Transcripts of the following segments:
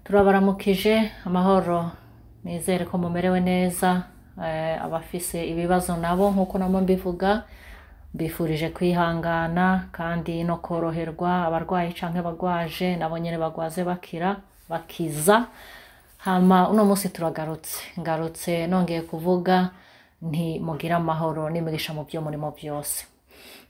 Turabaramukije amahoro nizere ko mumerewe neza abafise ibibazo nabo nkuko namo mbivuga bifurije kwihangana kandi no koroherwa abarwayi canke bagwaje nabo nyene bagwaze bakira bakiza hama uno munsi ngarutse nongeye kuvuga nti mugira amahoro n'imigisha mu byo murimo byose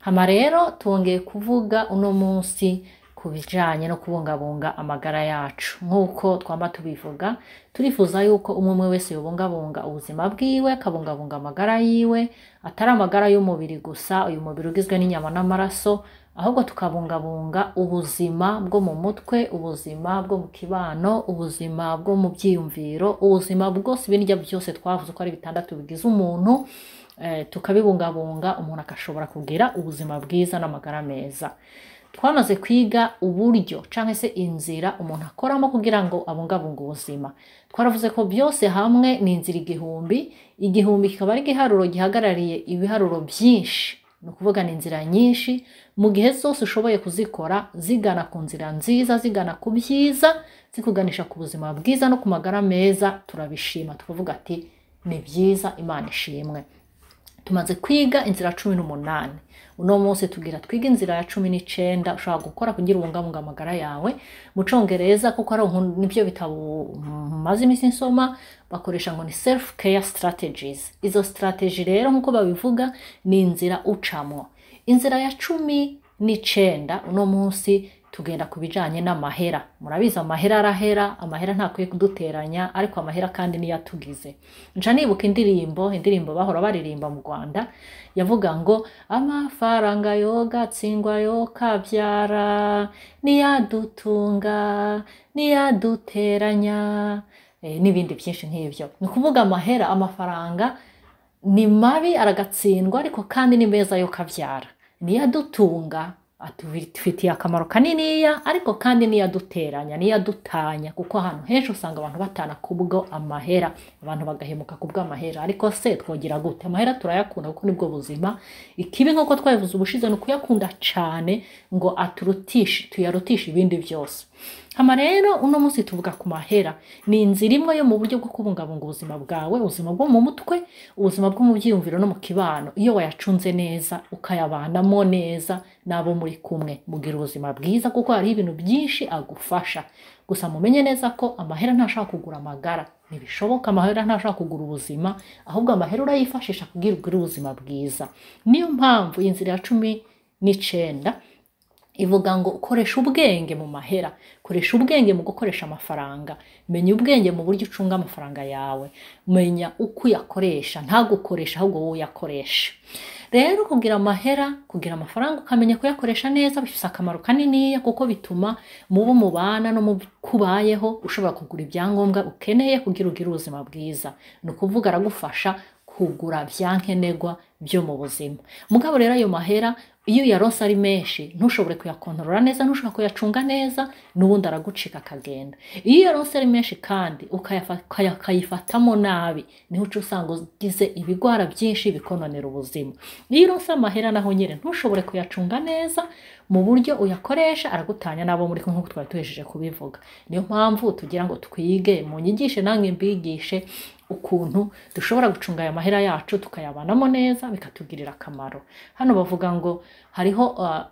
hama rero tuongeye kuvuga uno munsi kubijanye no kubungabunga amagara yacu nkuko twamba tubivuga turifuza yuko umwe wese yobungabunga ubuzima bwiwe akabungabunga amagara yiwe atari amagara y'umubiri gusa uyu mubiri ugizwe n'inyama n'amaraso ahubwo tukabungabunga ubuzima bwo mu mutwe ubuzima bwo mu kibano ubuzima bwo mu byiyumviro ubuzima bwose ibintu byose twavuze ko ari bitandatu bigize umuntu tukabibungabunga umuntu akashobora kugira ubuzima bwiza n'amagara meza twamaze kwiga uburyo canke se inzira umuntu akoramo kugira ngo abungabunga ubuzima twaravuze ko byose hamwe ni inzira igihumbi kikaba ari igiharuro gihagarariye ibiharuro byinshi no kuvuga ni inzira nyinshi mu gihe zose ushoboye kuzikora zigana ku nzira nziza zigana ku byiza zikuganisha ku buzima bwiza no ku magara meza turabishima tukavuga ati ni byiza Imana ishimwe tumaze kwiga inzira 18 uno munsi tugira twiga inzira ya 19 ushobora gukora kugira ubungabunga amagara yawe mu Congereza kuko ari nibyo bitabo maze imisi nsoma bakoresha ngo ni self care strategies izo strategy rero nkuko babivuga ni inzira ucamwo inzira ya 19 uno munsi tugenda kubijanye n'amahera murabiza amahera arahera amahera ntakwiye kuduteranya ariko amahera kandi niyo atugize nca nibuka indirimbo bahora baririmba mu Rwanda yavuga ngo amafaranga yogatsindwa yokabyara niyadutunga niyaduteranya n'ibindi byinshi nk'ibyo ni kuvuga amahera amafaranga ni mabi aragatsindwa ariko kandi ni meza yokabyara niyadutunga atufitiye akamaro kaniniya ariko kandi niyaduteranya niyadutanya kuko ahantu henshi usanga abantu batana kubwo amahera abantu bagahemuka kubwo amahera ariko se twogira gute amahera turayakunda kuko nibwo buzima ikibi nkuko twabivuze ubushize no kuyakunda cyane ngo tuyarutishe ibindi byose hama rero uno munsi tuvuga ku mahera ni inzira imwe yo mu buryo bwo kubungabunga ubuzima bwawe ubuzima bwo mu mutwe ubuzima bwo mu byiyumviro no mu kibano iyo wayacunze neza ukayabanamo neza nabo muri kumwe mugira ubuzima bwiza kuko hari ibintu byinshi agufasha gusa mumenye neza ko amahera ntashaka kugura amagara ntibishoboka amahera ntashaka kugura ubuzima ahubwo amahera urayifashisha kugira ugire ubuzima bwiza niyo mpamvu inzira ya 19 ivuga ngo ukoresha ubwenge mu mahera koresha ubwenge mu gukoresha amafaranga menya ubwenge mu buryo ucunga amafaranga yawe menya uko uyakoresha ntagukoresha ahubwo wowe uyakoresha rero kugira amahera kugira amafaranga ukamenya kuyakoresha neza bifise akamaro kanini kuko bituma mubo mubana no mu kubayeho ushobora kugura ibyangombwa ukeneye kugira ugire ubuzima bwiza no kuvuga aragufasha kugura byankenegwa byo mu buzima mugabo rero ayo mahera iyo yaronse ari menshi ntushobore kuyakontorora neza ntushobora kuyacunga neza n'ubundi aragucika akagenda iyo yaronse ari menshi kandi ukayifatamo nabi niho usanga ugize ibigwara byinshi bikononera ubuzima iyo yaronse amahera naho nyine ntushobore kuyacunga neza mu buryo uyakoresha aragutanya nabo muri nkuko twari tuhejeje kubivuga niyo mpamvu tugira ngo twige mu nyigishe namwe mbigishe ukuntu dushobora gucunga aya mahera yacu tukayabanamo neza bikatugirira akamaro hano bavuga ngo hariho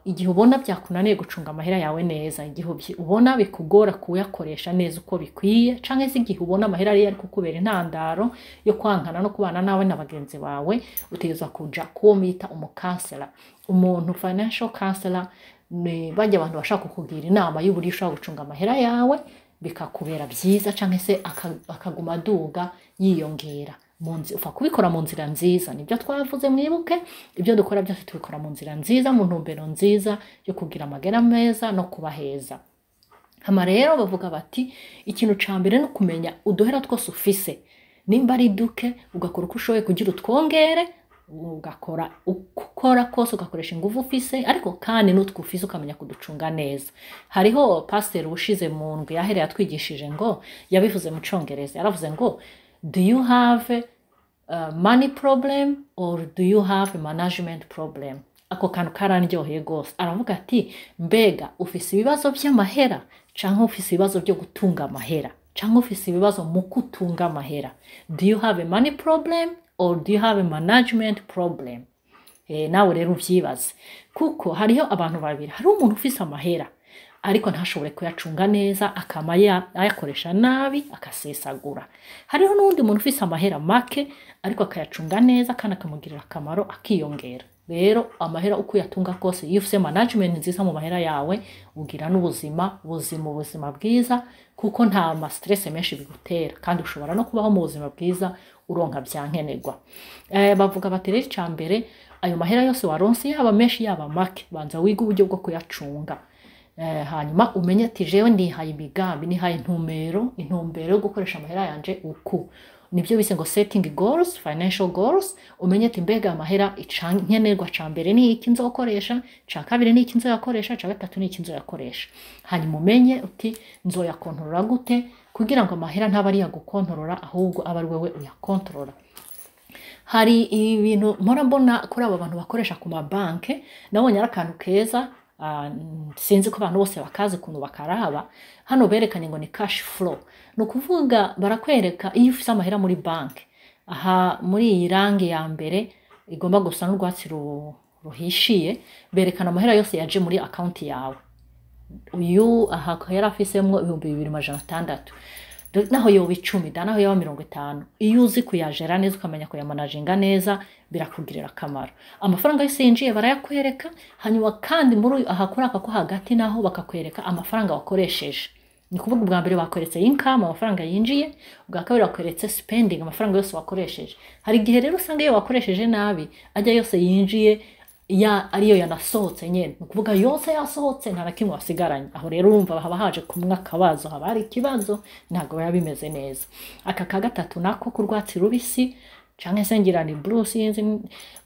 igihe ubona byakunaniye gucunga amahera yawe neza igihe ubona bikugora kuyakoresha neza uko bikwiye canke se igihe ubona amahera ari kukubera intandaro yo kwankana no kubana nawe n'abagenzi bawe utegezwa kuja kuwo mita umukansela umuntu financial counselor ni bajya abantu bashaka kukugira inama y'uburyo ushobora gucunga amahera yawe bikakubera byiza canke se akaguma duga yiyongera munzi ufa kubikora mu nzira nziza nibyo twavuze mwibuke ibyo dukora byose tubikora mu nzira nziza mu ntumbero nziza yo kugira amagara meza no kubaheza hama rero bavuga bati ikintu cambere no kumenya uduhera twose ufise nimba ari duke ugakora uko ushoboye kugira utwongere ugakora ukora kose ugakoresha ingufu ufise ariko kandi n'utwufise ukamenya kuducunga neza hariho pastor ubushize mu ndwi yahereye atwigishije ngo yabivuze mu Congereza yaravuze ngo do you have money problem or do you have a management problem ako kantu karandyoheye gose aravuga ati mbega ufise ibibazo by'amahera canke ufise ibibazo byo gutunga amahera canke ufise ibibazo mu kutunga amahera. Do you have a money problem or do you have a management problem? Nawe rero uvyibaze, kuko hariho abantu babiri. Hari umuntu ufise amahera ariko ntashobore kuyacunga neza, akama ayakoresha nabi, akasesagura. Hariho n'undi muntu ufise amahera make ariko akayacunga neza kandi akamugirira akamaro, akiyongera. Rero amahera uko yatunga kose, iyo ufise management nziza mu mahera yawe, ugira n'ubuzima bwiza, kuko nta ma stress menshi bigutera, kandi ushobora no kubaho mu buzima bwiza uronka byankenerwa. Bavuga bati rero icambere, ayo mahera yose waronse, yaba menshi yaba make, banza wiga uburyo bwo kuyacunga. Hanyuma umenye ati jewe ndihaye imigambi, nihaye intumbero yo gukoresha amahera yanje uku. Nibyo bise ngo setting goals, financial goals. Umenye ati mbega amahera nkenerwa cambere ni iki nzokoresha, ca kabiri ni iki nzoyakoresha, ca gatatu ni iki nzoyakoresha. Hanyuma umenye uti nzoyakontorora gute, kugira ngo amahera ntaba ari yagukontorora, ahubwo aba ari wewe uyakontorora. Hari ibintu mpora mbona kuri abo bantu bakoresha ku mabanke, nabonye ari akantu keza. Sinzi ko abantu bose bakazi kuntu bakaraba. Hano berekanye ngo ni cash flow. No kuvuga barakwereka iyo ufise amahera muri banke. Aha muri iyi rangi ya mbere igomba gusa n'urwatsi ruhishiye, berekana amahera yose yaje muri account yawe. Uyu aha yarafisemwo 2600. Naho yoba 10, naho yoba 50. Iyo uzi kuyajera neza, ukamenya kuyamanaginga neza, birakugirira akamaro. Amafaranga yose yinjiye barayakwereka, hanyuma kandi muri ahakora ko hagati naho bakakwereka amafaranga wakoresheje. Ni kuvuga ubwa mbere bakweretse income, amafaranga yinjiye, ubwa kabiri bakweretse spending, amafaranga yose wakoresheje. Hari igihe rero usanga iyo wakoresheje nabi, ajya yose yinjiye ariyo yanasohotse nyene, nukuvuga yose yasohotse nta nakimwe wasigaranye. Aho rero urumva haba haje kumwe akabazo, haba hari ikibazo, ntago biba bimeze neza. Aka kagatatu nako kurwatsi rubisi canke sengira ni blue, sinzi,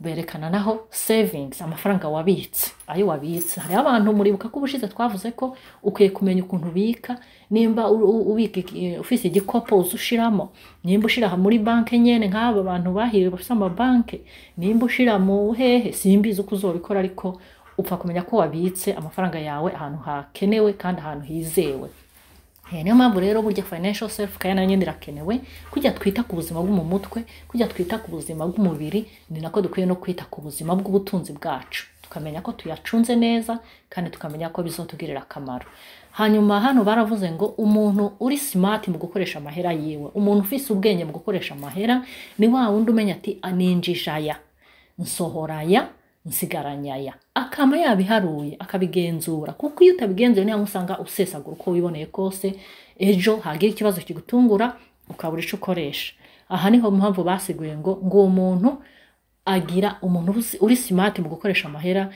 berekana naho savings, amafaranga wabitse, ayo wabitse. Hari abantu muribuka ko ubushize twavuze ko ukwiye kumenya ukuntu ubika, nimba ubika ufise igikopo uzushiramo, nimba ushira muri banke nyene nk'aba bantu bahiriwe bafise ama banke, nimba ushira mu hehe, simbizi uko uzobikora, ariko upfa kumenya ko wabitse amafaranga yawe ahantu hakenewe kandi ahantu hizewe. Niyo mpamvu rero burya financial self care nayo ndirakenewe, kujya twita ku buzima bwo mu mutwe, kujya twita ku buzima bw'umubiri, ni nako dukwiye no kwita ku buzima bw'ubutunzi bwacu, tukamenya ko tuyacunze neza kandi tukamenya ko bizotugirira akamaro. Hanyuma hano baravuze ngo umuntu uri smart mu gukoresha amahera yiwe, umuntu ufise ubwenge mu gukoresha amahera, ni wa wundi umenya ati aninjijaya, nsohoraya, nsigaranyaya, akama yabiharuye, akabigenzura. Kuko iyo utabigenzuye niyo usanga usesagura uko wiboneye kose, ejo hagira ikibazo kigutungura ukabura ico ukoresha. Aha niho mpamvu basiguye ngo umuntu agira, umuntu uri smart mu gukoresha amahera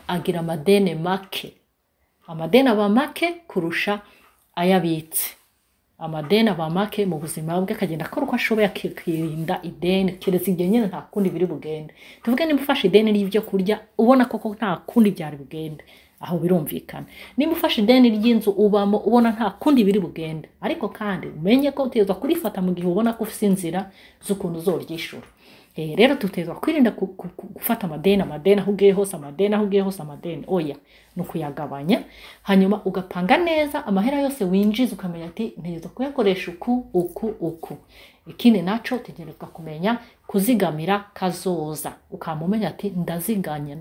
agira amadene make. Amadene aba make kurusha ayabitse. Amadene aba make mu buzima bwe, akagenda akora uko ashoboye akirinda ideni, keretse igihe nyene nta kundi biri bugende. Tuvuge nimba ufashe ideni ry'ibyo kurya, ubona koko nta kundi byari bugende, aho birumvikana. Nimba ufashe ideni ry'inzu ubamo, ubona nta kundi biri bugende, ariko kandi umenye ko utezwa kurifata mu gihe ubona ko ufise inzira z'ukuntu uzoryishura. Rero tutezwa kwirinda gufata amadeni aho ugiye hose, amadeni oya, nukuyagabanya. Hanyuma ugapanga neza amahera yose winjiza, ukamenya ati ntezwa kuyakoresha uku. Ikindi naco tegerezwa kumenya kuzigamira kazoza, ukamumenya ati ndaziganya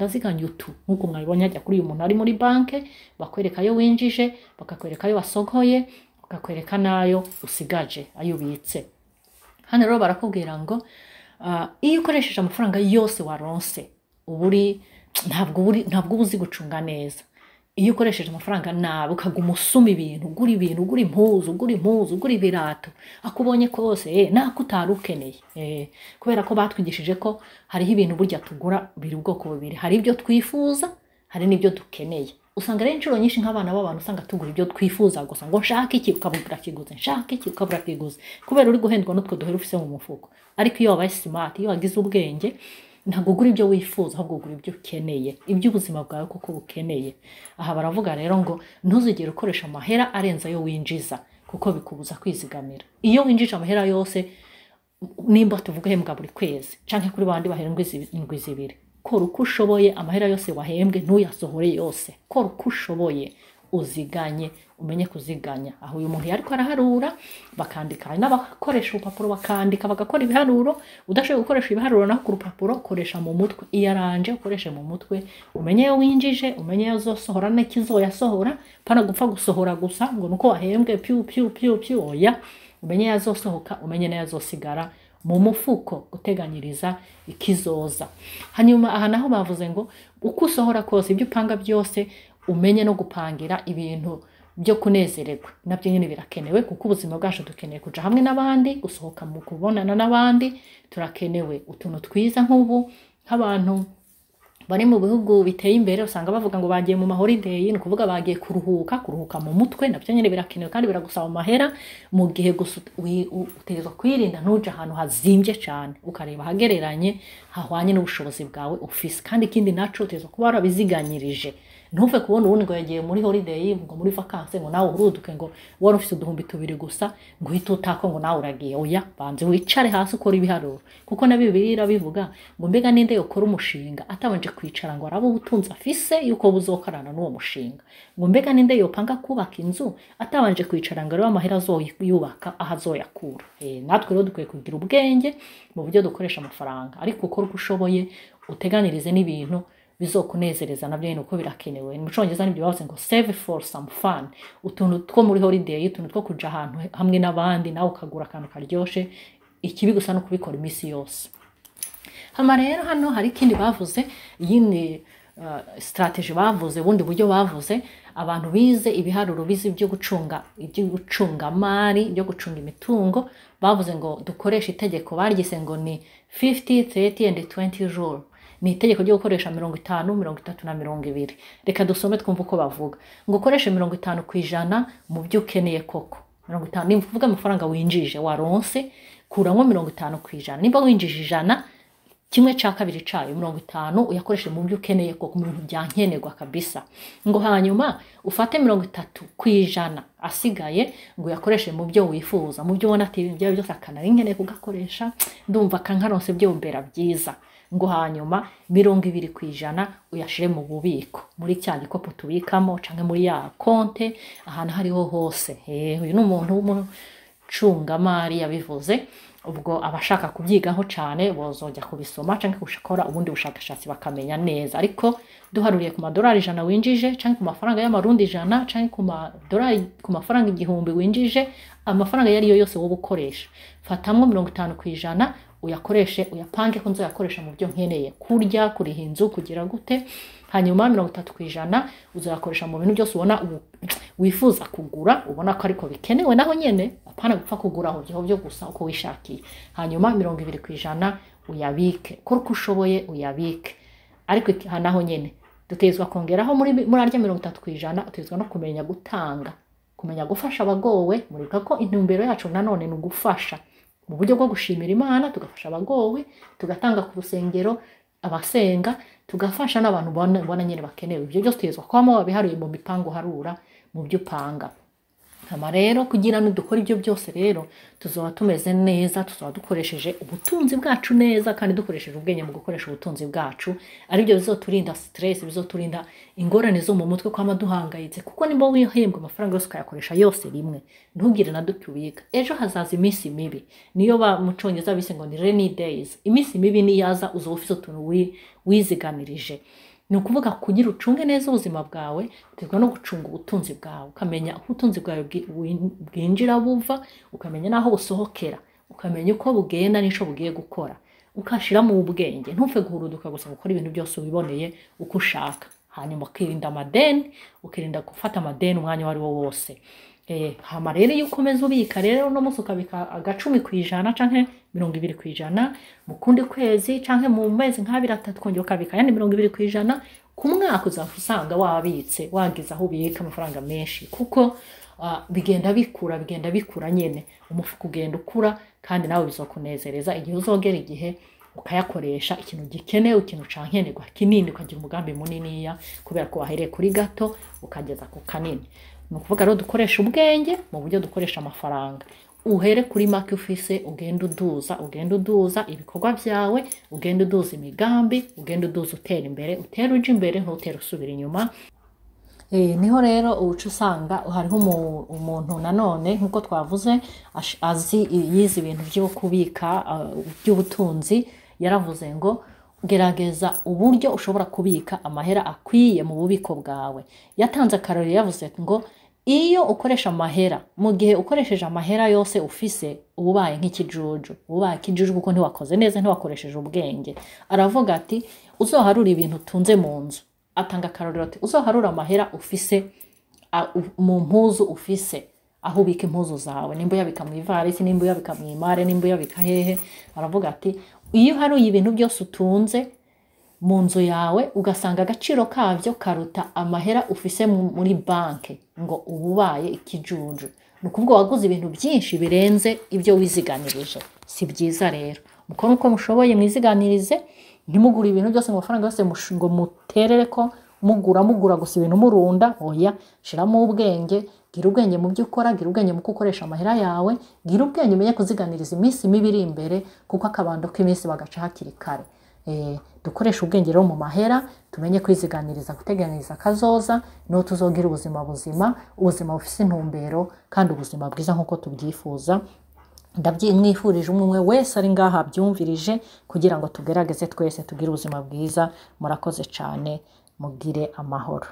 utu. Nkuko mwabibonye ajya kuri uyu muntu ari muri banke, bakwereka ayo winjije, bakakwereka ayo wasogoye, bakakwereka nayo usigaje, ayo ubitse. Hano rero barakubwira ngo iyo ukoresheje amafaranga yose waronse, ntabwo uzi gucunga neza. Iyo ukoresheje amafaranga nabi, ukaguma usuma ibintu, ugura impuzu, ugura ibirato, akubonye kose nako utarukeneye. Kubera ko batwigishije ko hariho ibintu burya tugura biri ubwoko bubiri, hari ibyo twifuza, hari n'ibyo dukeneye. Usanga rero inshuro nyinshi nk'abana b'abantu usanga tugura ibyo twifuza gusa, ngo nshaka iki ukabura kiguze, nshaka iki ukabura kiguze, kubera uri guhendwa n'utwo duhera ufise mu mufuko. Ariko iyo wabaye smart, iyo wagize ubwenge, ntabwo ugura ibyo wifuza, ahubwo ugura ibyo ukeneye, ibyo ubuzima bwawe koko bukeneye. Aha baravuga rero ngo ntuzigere ukoresha amahera arenza ayo winjiza, kuko bikubuza kwizigamira. Iyo winjije amahera yose, nimba tuvuga hembwa buri kwezi, canke kuri bandi bahembwa indwi zibiri, kora uko ushoboye, amahera yose wahembwe ntuyasohore yose. Kora uko ushoboye, uziganye umenye kuziganya aho uyu muntu yariko araharura bakandika hari n'abakoresha urupapuro bakandika bagakora ibiharuro udashoboye gukoresha ibiharuro naho ku rupapuro koresha mu mutwe iyaranje ukoreshe mu mutwe umenye yo winjije umenye yo zosohora n'ikizoyasohora pana gupfa gusohora gusa ngo nuko wahembwe piu oya umenye yazosohoka umenye n'ayazosigara mu mufuko guteganyiriza ikizoza hanyuma aha naho bavuze ngo uko usohora kose ibyo upanga byose umenye no gupangira ibintu byo kunezererwa nabyo nyine birakenewe kuko ubuzima bwacu dukeneye kuja hamwe n'abandi gusohoka mu kubonana n'abandi turakenewe utuntu twiza nk'ubu nk'abantu bari mu bihugu biteye imbere usanga bavuga ngo bagiye mu holiday ni kuvuga bagiye kuruhuka mu mutwe nabyo nyine birakenewe kandi biragusaba amahera mu gihe gusa utegerezwa kwirinda ntuje ahantu hazimbye cyane ukareba hagereranye hahwanye n'ubushobozi bwawe ufise kandi ikindi naco utegerezwa kuba warabiziganyirije ntuve kubona ubundi ngo yagiye muri holiday ngo muri vacances ngo nawe uruduke ngo wari ufise uduhumbi tubiri gusa ngo uhite utako ngo nawe uragiye oya banze wicare hasi ukora ibiharuro kuko na Bibiliya bivuga ngo mbega ninde yokora umushinga atabanje kwicara ngo arabo ubutunzi afise yuko buzokarana n'uwo mushinga ngo mbega ninde yopanga kubaka inzu atabanje kwicara ngo arebe amahera azoyubaka ahazoyakura natwe rero dukwiye kugira ubwenge mu buryo dukoresha amafaranga ariko ukora uko ushoboye uteganirize n'ibintu bizokunezereza nabyo nyine uko birakenewe mu Cyongereza nibyo bavuze ngo save for some fun utuntu two muri holiday utuntu two kuja ahantu hamwe n'abandi nawe ukagura akantu karyoshe ikibi gusa no kubikora imisi yose hama rero hano hari ikindi bavuze yindi strategy bavuze bundi buryo bavuze abantu bize ibiharuro bize ibyo gucunga mari byo gucunga imitungo bavuze ngo dukoresha itegeko baryise ngo ni 50 30 and 20 rule ni itegeko ryo gukoresha 50 30 na 20 reka dusome twumva uko bavuga ngo ukoreshe 50% mu byo ukeneye koko 50 ni mvuga amafaranga winjije waronse kuramo 50% nimba winjije 100 kimwe ca kabiri cayo 50 uyakoreshe mu byo ukeneye koko mu bintu byankenerwa kabisa ngo hanyuma ufate 30% asigaye ngo uyakoreshe mu byo wifuza mu byo ubona ati ibyo byose akanari nkeneye kugakoresha ndumva kankaronse byo mbera byiza ngo hanyuma 20% uyashire mu bubiko muri cya gikopo tubikamo canke muri ya konte ahantu hariho hose uyu n'umuntu w'umucunga mari yabivuze ubwo abashaka kubyigaho cyane bozojya kubisoma canke gushakora ubundi bushakashatsi bakamenya neza ariko duharuriye ku madolari 100 winjije canke ku mafaranga y'amarundi 100 canke ku madolari ku mafaranga 1000 winjije amafaranga yari yo yose wo bukoresha fatamwe 50% uyakoreshe uyapange ko nzoyakoresha mu byo nkeneye kurya kuriha inzu kugira gute hanyuma 30% uzayakoresha mu bintu byose ubona wifuza kugura ubona ko ariko bikenewe naho nyene apana gupfa kugura aho byo gusa uko wishakiye hanyuma 20% uyabike ko ushoboye uyabike ariko naho nyene dutezwa kongeraho muri arya 30% utezwa no kumenya gutanga kumenya gufasha abagowe muri ko intumbero yacu nanone ni ugufasha mu buryo bwo gushimira Imana tugafasha abagowe tugatanga ku rusengero abasenga tugafasha n'abantu bona nyine bakenewe ibyo byose tezwa kwamo wabiharuye mu mipango harura mu byo upanga hama rero kugira ngo dukore ibyo byose rero tuzoba tumeze neza tuzoba dukoresheje ubutunzi bwacu neza kandi dukoresheje ubwenge mu gukoresha ubutunzi bwacu ari byo bizoturinda stress bizoturinda ingorane zo mu mutwe kwama duhangayitse kuko nimba wihembwa amafaranga yose ukayakoresha yose rimwe ntugire na dukubika ejo hazaza iminsi mibi niyo ba mu Cyongereza bise ngo ni rainy days iminsi mibi niyaza uzoba ufite utuntu wiziganirije ni ukuvuga kugira ucunge neza ubuzima bwawe utegwa no gucunga ubutunzi bwawe ukamenya aho ubutunzi bwawe bwinjira buva ukamenya naho busohokera ukamenya uko bugenda n'icyo bugiye gukora ukashira mu ubwenge ntupfe guhuruduka gusa gukora ibintu byose ubiboneye uko ushaka hanyuma ukirinda amadeni ukirinda gufata amadeni umwanya wari wo wose hama rero iyo ukomeza ubika rero no munsi ukabika 10% canke 20% mu kundi kwezi canke mu mezi nk'abiri 3 kongera ukabika yani 20% ku mwaka uzafusanga wabitse wagize aho ubika amafaranga menshi kuko bigenda bikura nyene umufuko ugenda ukura kandi nawe bizokunezereza igihe uzogera igihe ukayakoresha ikintu gikenewe ikintu cankenerwa kinini ukagira umugambi munini kubera ko wahereye kuri gato ukageza ku kanini nukuvuga rero dukoresha ubwenge mu buryo dukoresha amafaranga uhere kuri make ufise ugenda uduza ibikorwa byawe ugenda uduza imigambi ugenda uduza utera imbere utera uje imbere ntutera usubira inyuma niho rero uca usanga hariho umuntu nanone nk'uko twavuze azi yize ibintu byo kubika by'ubutunzi, yaravuze ngo gerageza uburyo ushobora kubika amahera akwiye mu bubiko bwawe. Yatanze akarorero yavuze ngo iyo ukoresha amahera, mu gihe ukoresheje amahera yose ufise ubaye nk'ikijuju, ubaye ikijuju kuko ntiwakoze neza, ntiwakoresheje ubwenge. Aravuga ati uzoharura ibintu utunze mu nzu. Atanga akarorero ati uzoharura amahera ufise mu mpuzu ufise, aho ubika impuzu zawe, nimba uyabika mu ivarisi, nimba uyabika mu imare, nimba uyabika hehe. Aravuga ati iyo uharuye ibintu byose utunze mu nzu yawe ugasanga agaciro kavyo karuta amahera ufise muri banke, ngo ububaye ikijuju. Nukuvuga waguze ibintu byinshi birenze ibyo wiziganirije. Si byiza rero. Mukora uko mushoboye mwiziganirize, ntimugura ibintu byose mu mafaranga yose ngo muterere ko mugura gusa ibintu murunda. Oya, shiramo ubwenge, gira ubwenge mu byo ukora, gira ubwenge mu gukoresha amahera yawe, gira ubwenge umenye kuziganiriza iminsi mibiri imbere, kuko akabando k'iminsi bagaca hakiri kare. Dukoresha ubwenge rero mu mahera, tumenye kwiziganiriza, guteganiriza kazoza, no tuzogira ubuzima buzima, ubuzima bufise intumbero kandi ubuzima bwiza nkuko tubyifuza. Ndabyimwifurije umwe wese ari ngaha byumvirije, kugira ngo tugerageze twese tugire ubuzima bwiza. Murakoze cyane, mugire amahoro.